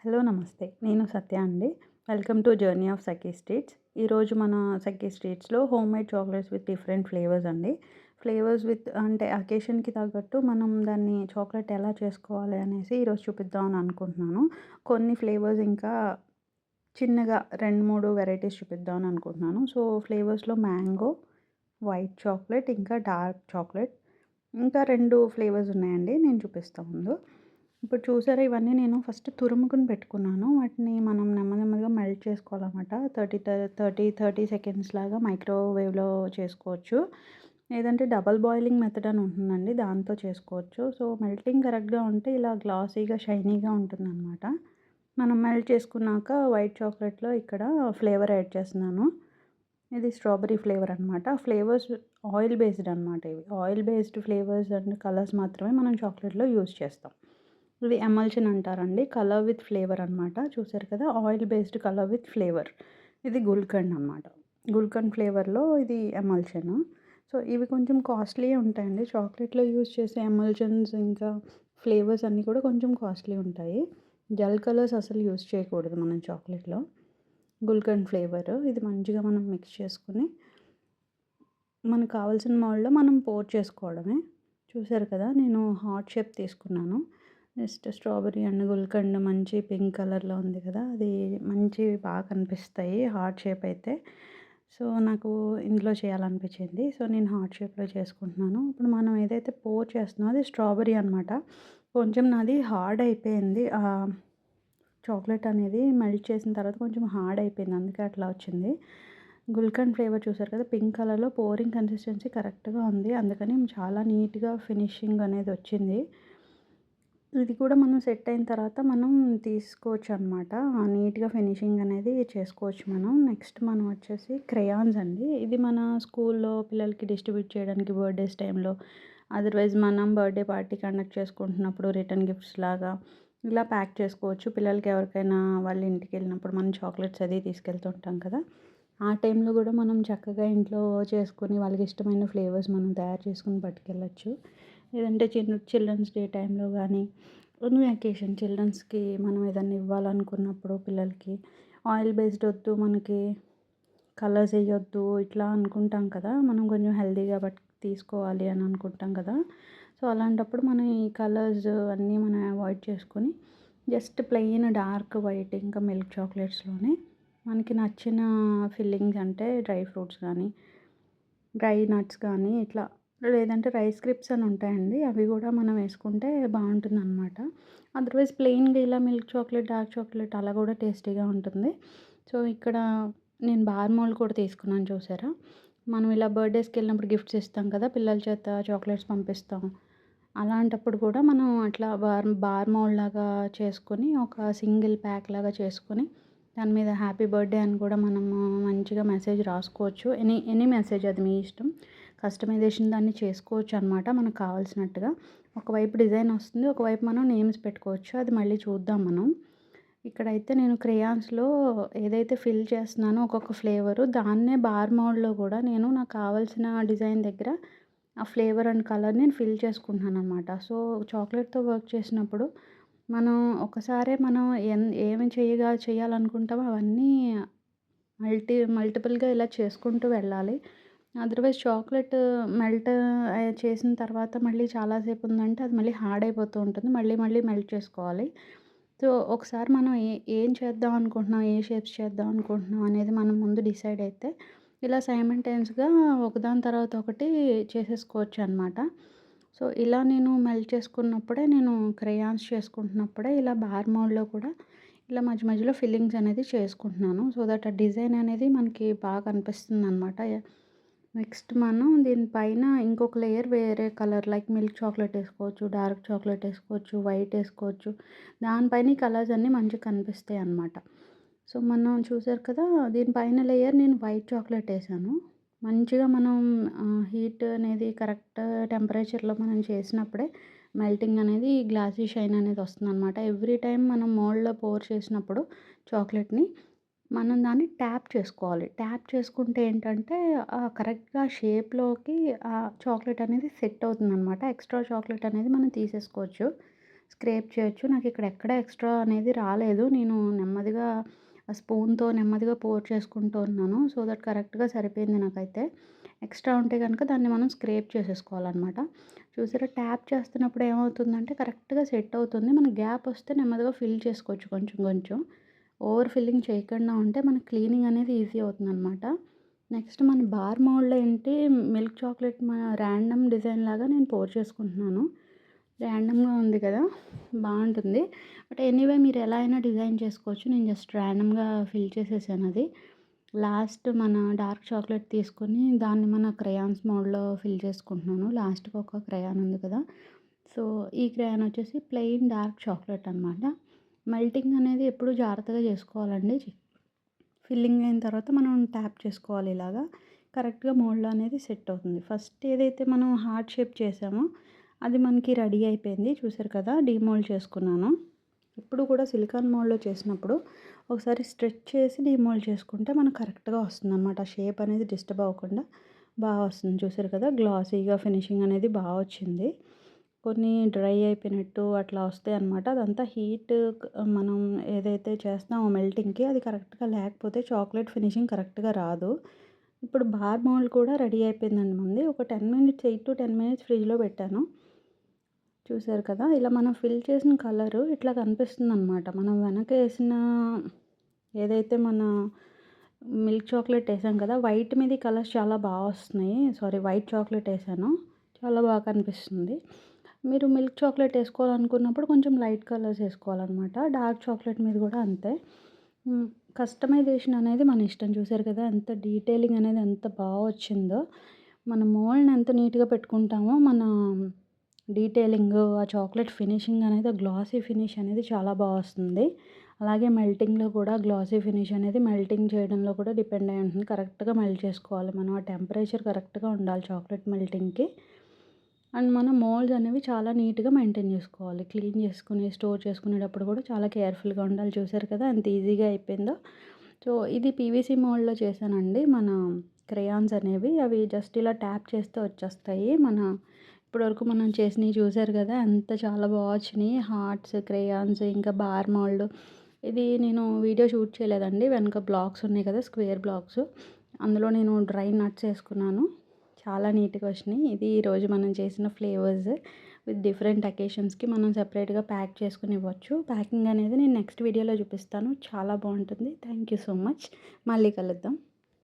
Hello నమస్తే. నేను సత్య అండి. Welcome to journey of Sakhi streets. ఈరోజు మన సఖీ స్ట్రీట్స్‌లో home made chocolates with different flavours అండి. ఫ్లేవర్స్ విత్ అంటే అకేషన్‌కి తగ్గట్టు మనం దాన్ని చాక్లెట్ ఎలా చేసుకోవాలి అనేసి ఈరోజు చూపిద్దామని అనుకుంటున్నాను. కొన్ని ఫ్లేవర్స్ ఇంకా చిన్నగా 2, 3 వెరైటీస్ చూపిద్దామని అనుకుంటున్నాను. సో, ఫ్లేవర్స్‌లో మ్యాంగో, వైట్ చాక్లెట్, ఇంకా డార్క్ చాక్లెట్, ఇంకా 2 ఫ్లేవర్స్ ఉన్నాయండి. నేను చూపిస్తా ముందు. ఇప్పుడు చూసారా ఇవన్నీ నేను ఫస్ట్ తురుముకొని పెట్టుకున్నాను. వాటిని మనం నెమ్మదిగా మెల్ట్ చేసుకోవాలన్నమాట. 30 సెకండ్స్ లాగా మైక్రోవేవ్‌లో చేసుకోవచ్చు. లేదంటే డబుల్ బాయిలింగ్ మెథడ్ అని ఉంటుందండి. దాంతో చేసుకోవచ్చు. సో, మెల్టింగ్ కరెక్ట్‌గా ఉంటే ఇలా గ్లాసీగా, షైనీగా ఉంటుందన్నమాట. మనం మెల్ట్ చేసుకున్నాక వైట్ చాక్లెట్‌లో ఇక్కడ ఫ్లేవర్ యాడ్ చేస్తున్నాను. ఇది స్ట్రాబెర్రీ ఫ్లేవర్ అనమాట. ఫ్లేవర్స్ ఆయిల్ బేస్డ్ అనమాట ఇవి. Oil based flavours and colours మాత్రమే మనం చాక్లెట్‌లో యూజ్ చేస్తాం. ఇది ఎమల్షన్ అంటారండి. కలర్ విత్ ఫ్లేవర్ అనమాట. చూసారు కదా! Oil based colour with flavour. ఇది గుల్కండ్ అనమాట. గుల్కండ్ ఫ్లేవర్‌లో ఇది ఎమల్షన్. సో, ఇవి కొంచెం కాస్ట్‌లీ ఉంటాయండి. చాక్లెట్‌లో యూజ్ చేసే ఎమల్షన్స్ ఇంకా ఫ్లేవర్స్ అన్నీ కూడా కొంచెం కాస్ట్‌లీ ఉంటాయి. జెల్ కలర్స్ అసలు యూజ్ చేయకూడదు మనం చాక్లెట్‌లో. గుల్కండ్ ఫ్లేవర్ ఇది మంచిగా మనం మిక్స్ చేసుకొని మనకు కావాల్సిన మోల్డ్‌లో మనం పోర్ చేసుకోవడమే. చూసారు కదా! నేను హార్ట్ షేప్ తీసుకున్నాను. జస్ట్ స్ట్రాబెర్రీ అండ్ గుల్కండ్ మంచి పింక్ కలర్‌లో ఉంది కదా! అది మంచి బాగా కనిపిస్తాయి హార్ట్ షేప్ అయితే. సో, నాకు ఇందులో చేయాలనిపించింది. సో, నేను హార్ట్ షేప్‌లో చేసుకుంటున్నాను. ఇప్పుడు మనం ఏదైతే పోర్ చేస్తున్నామో అది స్ట్రాబెర్రీ అనమాట. కొంచెం నాది హార్డ్ అయిపోయింది. చాక్లెట్ అనేది మెల్ట్ చేసిన తర్వాత కొంచెం హార్డ్ అయిపోయింది. అందుకే అట్లా వచ్చింది. గుల్కండ్ ఫ్లేవర్ చూసారు కదా! పింక్ కలర్‌లో పోరింగ్ కన్సిస్టెన్సీ కరెక్ట్‌గా ఉంది. అందుకని చాలా నీట్‌గా ఫినిషింగ్ అనేది వచ్చింది. ఇది కూడా మనం సెట్ అయిన తర్వాత మనం తీసుకోవచ్చనమాట. నీట్‌గా ఫినిషింగ్ అనేది చేసుకోవచ్చు మనం. నెక్స్ట్ మనం వచ్చేసి క్రేయాన్స్ అండి. ఇది మన స్కూల్లో పిల్లలకి డిస్ట్రిబ్యూట్ చేయడానికి బర్త్‌డేస్ టైంలో, అదర్‌వైజ్ మనం బర్త్‌డే పార్టీ కండక్ట్ చేసుకుంటున్నప్పుడు రిటర్న్ గిఫ్ట్స్ లాగా ఇలా ప్యాక్ చేసుకోవచ్చు. పిల్లలకి ఎవరికైనా వాళ్ళ ఇంటికెళ్ళినప్పుడు మనం చాక్లెట్స్ అది తీసుకెళ్తుంటాం కదా! ఆ టైంలో కూడా మనం చక్కగా ఇంట్లో చేసుకొని వాళ్ళకి ఇష్టమైన ఫ్లేవర్స్ మనం తయారు చేసుకొని పట్టుకెళ్ళొచ్చు. లేదంటే చిల్డ్రన్స్ డే టైంలో గానీ, ఎనీ అకేషన్ చిల్డ్రన్స్‌కి మనం ఏదన్నా ఇవ్వాలనుకున్నప్పుడు పిల్లలకి ఆయిల్ బేస్డ్ వద్దు మనకి, కలర్స్ ఎయొద్దు ఇట్లా అనుకుంటాం కదా! మనం కొంచెం హెల్తీగా తీసుకోవాలి అని అనుకుంటాం కదా! సో, అలాంటప్పుడు మనం ఈ కలర్స్ అన్నీ మనం అవాయిడ్ చేసుకొని జస్ట్ ప్లెయిన్ డార్క్ వైట్ ఇంకా మిల్క్ చాక్లెట్స్‌లోనే మనకి నచ్చిన ఫిల్లింగ్స్ అంటే డ్రై ఫ్రూట్స్ గానీ, డ్రై నట్స్ కానీ ఇట్లా లేదంటే రైస్ క్రిప్స్ అని ఉంటాయండి. అవి గూడా మనం వేసుకుంటే బావుంటుందనమాట. అదర్‌వైజ్ ప్లెయిన్‌గా ఇలా మిల్క్ చాక్లెట్, డార్క్ చాక్లెట్ అలా గూడా టేస్టీగా ఉంటుంది. సో, ఇక్కడ నేను బార్ మోల్డ్ కూడా తీసుకున్నాను చూసారా? మనం ఇలా బర్త్‌డేస్‌కెళ్ళినప్పుడు గిఫ్ట్స్ ఇస్తాం కదా! పిల్లల చేత చాక్లెట్స్ పంపిస్తాం. అలాంటప్పుడు కూడా మనం అట్లా బార్ మోల్డ్ లాగా చేసుకొని ఒక సింగిల్ ప్యాక్ లాగా చేసుకొని దాని మీద హ్యాపీ బర్త్‌డే అని కూడా మనము మంచిగా మెసేజ్ రాసుకోవచ్చు. ఎనీ మెసేజ్ అది మీ ఇష్టం. కస్టమైజేషన్ దాన్ని చేసుకోవచ్చనమాట మనకు కావాల్సినట్టుగా. ఒకవైపు డిజైన్ వస్తుంది. ఒకవైపు మనం నేమ్స్ పెట్టుకోవచ్చు. అది మళ్ళీ చూద్దాం మనం. ఇక్కడైతే నేను క్రేయాన్స్‌లో ఏదైతే ఫిల్ చేస్తున్నానో ఒక్కొక్క ఫ్లేవరు దాన్నే బార్ మోడ్‌లో కూడా నేను నాకు కావాల్సిన డిజైన్ దగ్గర ఆ ఫ్లేవర్ అండ్ కలర్ నేను ఫిల్ చేసుకుంటున్నాననమాట. సో, చాక్లెట్‌తో వర్క్ చేసినప్పుడు మనం ఒకసారే మనం ఏమి చేయాలనుకుంటామో అవన్నీ మల్టిపుల్‌గా ఇలా చేసుకుంటూ వెళ్ళాలి. అదర్‌వైజ్ చాక్లెట్ మెల్ట్ చేసిన తర్వాత మళ్ళీ చాలా సేపు ఉందంటే అది మళ్ళీ హార్డ్ అయిపోతూ ఉంటుంది. మళ్ళీ మెల్ట్ చేసుకోవాలి. సో, ఒకసారి మనం ఏం చేద్దాం అనుకుంటున్నాం, ఏ షేప్స్ చేద్దాం అనుకుంటున్నాం అనేది మనం ముందు డిసైడ్ అయితే ఇలా సైమల్టేనియస్‌గా ఒకదాని తర్వాత ఒకటి చేసేసుకోవచ్చనమాట. సో, ఇలా నేను మెల్ట్ చేసుకున్నప్పుడే నేను క్రేయాన్స్ చేసుకుంటున్నప్పుడే ఇలా బార్ మోడ్‌లో కూడా ఇలా మధ్యలో ఫిల్లింగ్స్ అనేది చేసుకుంటున్నాను. సో దట్ ఆ డిజైన్ అనేది మనకి బాగా కనిపిస్తుందనమాట. నెక్స్ట్ మనం దీనిపైన ఇంకొక లేయర్ వేరే కలర్ లైక్ మిల్క్ చాక్లెట్ ఏసుకోవచ్చు, డార్క్ చాక్లెట్ ఏసుకోవచ్చు, వైట్ ఏసుకోవచ్చు. దానిపైన ఈ కలర్స్ అన్నీ మంచిగా కనిపిస్తాయన్నమాట. సో, మనం చూసారు కదా! దీనిపైన లేయర్ నేను వైట్ చాక్లెట్ ఏసాను. మంచిగా మనం హీట్ అనేది కరెక్ట్ టెంపరేచర్‌లో మనం చేసినప్పుడే మెల్టింగ్ అనేది గ్లాసీ షైన్ అనేది వస్తుందనమాట. ఎవ్రీ టైమ్ మనం మోల్డ్‌లో పోర్ చేసినప్పుడు చాక్లెట్‌ని మనం దాన్ని ట్యాప్ చేసుకోవాలి. ట్యాప్ చేసుకుంటే ఏంటంటే కరెక్ట్‌గా షేప్‌లోకి చాక్లెట్ అనేది సెట్ అవుతుందనమాట. ఎక్స్‌ట్రా చాక్లెట్ అనేది మనం తీసేసుకోవచ్చు. స్క్రేప్ చేయొచ్చు. నాకు ఇక్కడ ఎక్కడ ఎక్స్ట్రా అనేది రాలేదు. నేను నెమ్మదిగా స్పూన్‌తో నెమ్మదిగా పోర్ చేసుకుంటూ ఉన్నాను. సో దట్ కరెక్ట్‌గా సరిపోయింది నాకైతే. ఎక్స్ట్రా ఉంటే గనుక దాన్ని మనం స్క్రేప్ చేసేసుకోవాలనమాట. చూసారా, ట్యాప్ చేస్తున్నప్పుడు ఏమవుతుందంటే కరెక్ట్‌గా సెట్ అవుతుంది. మనకి గ్యాప్ వస్తే నెమ్మదిగా ఫిల్ చేసుకోవచ్చు కొంచెం కొంచెం. ఓవర్ ఫిల్లింగ్ చేయకుండా ఉంటే మనకి క్లీనింగ్ అనేది ఈజీ అవుతుందనమాట. నెక్స్ట్ మన బార్ మౌల్డ్‌లో ఏంటి, మిల్క్ చాక్లెట్ ర్యాండమ్ డిజైన్ లాగా నేను పోర్ చేసుకుంటున్నాను. ర్యాండమ్‌గా ఉంది కదా! బావుంటుంది. బట్ ఎనీవే మీరు ఎలా అయినా డిజైన్ చేసుకోవచ్చు. నేను జస్ట్ ర్యాండమ్‌గా ఫిల్ చేసేసానది. లాస్ట్ మన డార్క్ చాక్లెట్ తీసుకొని దాన్ని మన క్రేయాన్స్ మోడ్‌లో ఫిల్ చేసుకుంటున్నాను. లాస్ట్‌కి ఒక క్రేయాన్ ఉంది కదా! సో, ఈ క్రేయాన్ వచ్చేసి ప్లెయిన్ డార్క్ చాక్లెట్ అనమాట. మెల్టింగ్ అనేది ఎప్పుడూ జాగ్రత్తగా చేసుకోవాలండి. ఫిల్లింగ్ అయిన తర్వాత మనం ట్యాప్ చేసుకోవాలి ఇలాగా. కరెక్ట్‌గా మోల్డ్‌లో అనేది సెట్ అవుతుంది. ఫస్ట్ ఏదైతే మనం హార్ట్ షేప్ చేసామో అది మనకి రెడీ అయిపోయింది. చూసారు కదా! డీమోల్డ్ చేసుకున్నాను. ఎప్పుడు కూడా సిలికాన్ మోల్డ్‌లో చేసినప్పుడు ఒకసారి స్ట్రెచ్ చేసి డీమోల్డ్ చేసుకుంటే మనకు కరెక్ట్‌గా వస్తుందనమాట. షేప్ అనేది డిస్టర్బ్ అవ్వకుండా వస్తుంది. చూసారు కదా! గ్లాసీగా ఫినిషింగ్ అనేది వచ్చింది. కొన్ని డ్రై అయిపోయినట్టు అట్లా వస్తాయన్నమాట. అదంతా హీట్ మనం ఏదైతే చేస్తామో మెల్టింగ్‌కి అది కరెక్ట్‌గా లేకపోతే చాక్లెట్ ఫినిషింగ్ కరెక్ట్‌గా రాదు. ఇప్పుడు బార్ మౌల్డ్ కూడా రెడీ అయిపోయిందండి మనది. ఒక 10 మినిట్స్ 8-10 మినిట్స్ ఫ్రిడ్జ్‌లో పెట్టాను. చూసారు కదా! ఇలా మనం ఫిల్ చేసిన కలరు ఇట్లా కనిపిస్తుందనమాట. మనం వెనకేసిన ఏదైతే మన మిల్క్ చాక్లెట్ ఏసాం కదా! వైట్ మీద ఈ కలర్స్ చాలా వస్తున్నాయి. సారీ, వైట్ చాక్లెట్ ఏసాను. చాలా బాగా కనిపిస్తుంది. మీరు మిల్క్ చాక్లెట్ ఏసుకోవాలనుకున్నప్పుడు కొంచెం లైట్ కలర్స్ ఏసుకోవాలనమాట. డార్క్ చాక్లెట్ మీద కూడా అంతే. కస్టమైజేషన్ అనేది మన ఇష్టం. చూసారు కదా! ఎంత డీటెయిలింగ్ అనేది ఎంత వచ్చిందో. మన మోల్డ్‌ని ఎంత నీట్‌గా పెట్టుకుంటామో మన డీటెయిలింగ్, ఆ చాక్లెట్ ఫినిషింగ్ అనేది, ఆ గ్లాసీ ఫినిష్ అనేది చాలా వస్తుంది. అలాగే మెల్టింగ్‌లో కూడా గ్లాసీ ఫినిష్ అనేది మెల్టింగ్ చేయడంలో కూడా డిపెండ్ అయి ఉంటుంది. కరెక్ట్‌గా మెల్ట్ చేసుకోవాలి మనం. ఆ టెంపరేచర్ కరెక్ట్‌గా ఉండాలి చాక్లెట్ మెల్టింగ్‌కి. అండ్ మన మోల్డ్స్ అనేవి చాలా నీట్‌గా మెయింటైన్ చేసుకోవాలి. క్లీన్ చేసుకొని స్టోర్ చేసుకునేటప్పుడు కూడా చాలా కేర్‌ఫుల్‌గా ఉండాలి. చూసారు కదా! ఎంత ఈజీగా అయిపోయిందో. సో, ఇది పీవీసీ మోల్డ్‌లో చేశానండి. మన క్రేయాన్స్ అనేవి అవి జస్ట్ ఇలా ట్యాప్ చేస్తే వచ్చేస్తాయి. ఇప్పటివరకు మనం చేసినవి చూసారు కదా! చాలా వచ్చినాయి. హార్ట్స్, క్రేయాన్స్, ఇంకా బార్ మోల్డ్. ఇది నేను వీడియో షూట్ చేయలేదండి. వెనక బ్లాక్స్ ఉన్నాయి కదా! Square blocks. అందులో నేను డ్రై నట్స్ వేసుకున్నాను. చాలా నీట్‌గా వచ్చినాయి. ఇది ఈరోజు మనం చేసిన ఫ్లేవర్స్ విత్ డిఫరెంట్ అకేషన్స్‌కి మనం సెపరేట్‌గా ప్యాక్ చేసుకొని ఇవ్వచ్చు. ప్యాకింగ్ అనేది నేను నెక్స్ట్ వీడియోలో చూపిస్తాను. చాలా బాగుంటుంది. Thank you so much. మళ్ళీ కలుద్దాం.